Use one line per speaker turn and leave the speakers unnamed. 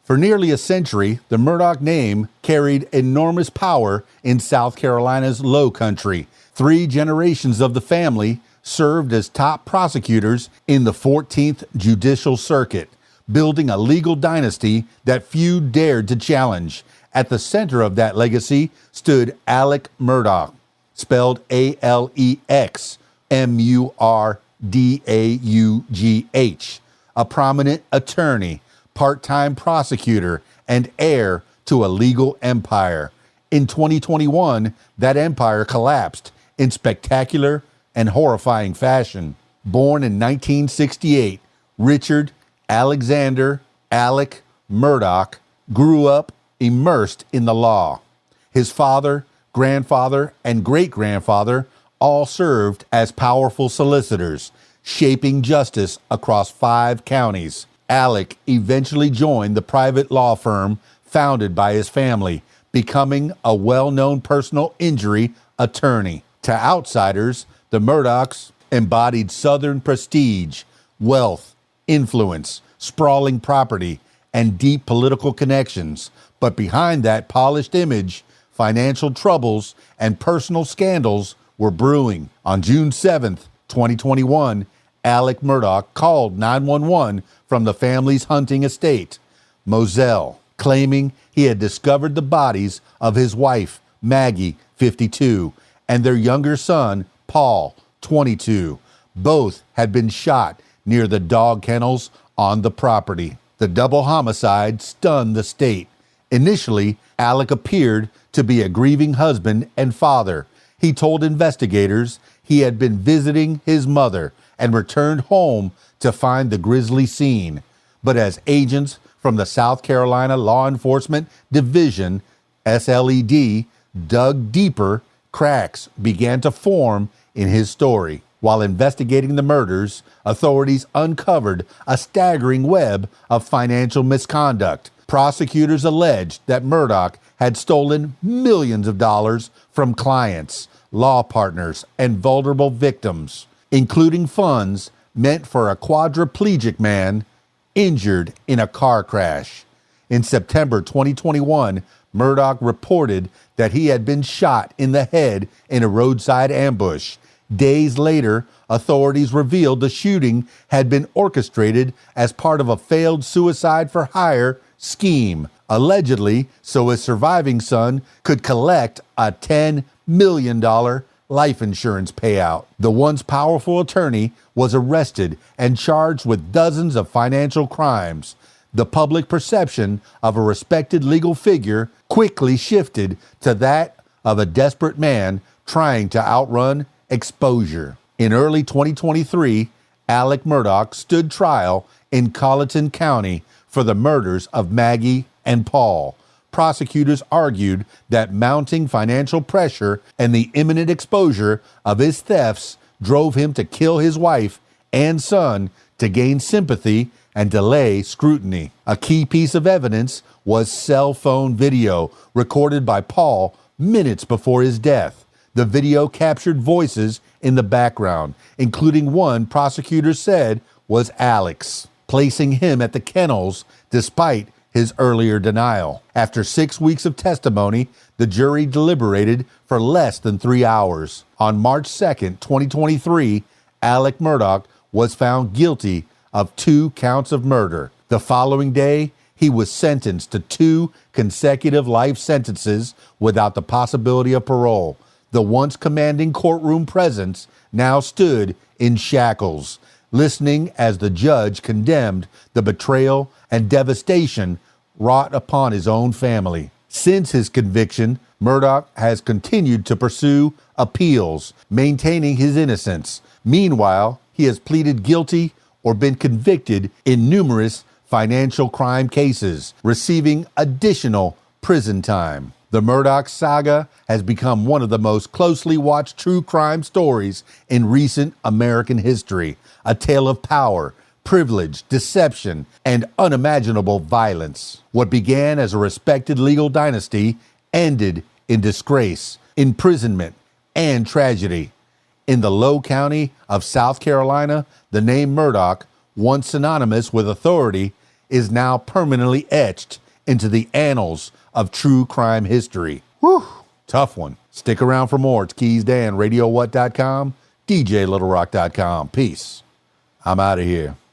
For nearly a century, the Murdaugh name carried enormous power in South Carolina's Low Country. 3 generations of the family served as top prosecutors in the 14th Judicial Circuit, building a legal dynasty that few dared to challenge. At the center of that legacy stood Alec Murdaugh, spelled Alex Murdaugh, a prominent attorney, part-time prosecutor, and heir to a legal empire. In 2021, that empire collapsed in spectacular and horrifying fashion. Born in 1968, Richard Alexander Alec Murdaugh grew up immersed in the law. His father, grandfather, and great-grandfather all served as powerful solicitors, shaping justice across 5 counties. Alec eventually joined the private law firm founded by his family, becoming a well-known personal injury attorney. To outsiders, the Murdaughs embodied Southern prestige, wealth, influence, sprawling property, and deep political connections. But behind that polished image, financial troubles and personal scandals were brewing. On June 7th, 2021, Alec Murdaugh called 911 from the family's hunting estate, Moselle, claiming he had discovered the bodies of his wife, Maggie, 52, and their younger son, Paul, 22. Both had been shot near the dog kennels on the property. The double homicide stunned the state. Initially, Alec appeared to be a grieving husband and father. He told investigators he had been visiting his mother and returned home to find the grisly scene. But as agents from the South Carolina Law Enforcement Division, SLED, dug deeper, cracks began to form in his story. While investigating the murders, authorities uncovered a staggering web of financial misconduct. Prosecutors alleged that Murdaugh had stolen millions of dollars from clients, law partners, and vulnerable victims, including funds meant for a quadriplegic man injured in a car crash. In September 2021, Murdaugh reported that he had been shot in the head in a roadside ambush. Days later, authorities revealed the shooting had been orchestrated as part of a failed suicide for hire scheme, allegedly so his surviving son could collect a $10 million life insurance payout. The once powerful attorney was arrested and charged with dozens of financial crimes. The public perception of a respected legal figure quickly shifted to that of a desperate man trying to outrun exposure. In early 2023, Alec Murdaugh stood trial in Colleton County for the murders of Maggie and Paul. Prosecutors argued that mounting financial pressure and the imminent exposure of his thefts drove him to kill his wife and son to gain sympathy and delay scrutiny. A key piece of evidence was cell phone video recorded by Paul minutes before his death. The video captured voices in the background, including one prosecutors said was Alex, placing him at the kennels despite his earlier denial. After 6 weeks of testimony, the jury deliberated for less than 3 hours. On March 2nd, 2023, Alec Murdaugh was found guilty of 2 counts of murder. The following day, he was sentenced to 2 consecutive life sentences without the possibility of parole. The once commanding courtroom presence now stood in shackles, listening as the judge condemned the betrayal and devastation wrought upon his own family. Since his conviction, Murdaugh has continued to pursue appeals, maintaining his innocence. Meanwhile, he has pleaded guilty or been convicted in numerous financial crime cases, receiving additional prison time. The Murdaugh saga has become one of the most closely watched true crime stories in recent American history, a tale of power, privilege, deception, and unimaginable violence. What began as a respected legal dynasty ended in disgrace, imprisonment, and tragedy. In the Low County of South Carolina, the name Murdaugh, once synonymous with authority, is now permanently etched into the annals of true crime history. Whew, tough one. Stick around for more. It's KeysDAN, RadioWhat.com, DJLittleRock.com. Peace. I'm out of here.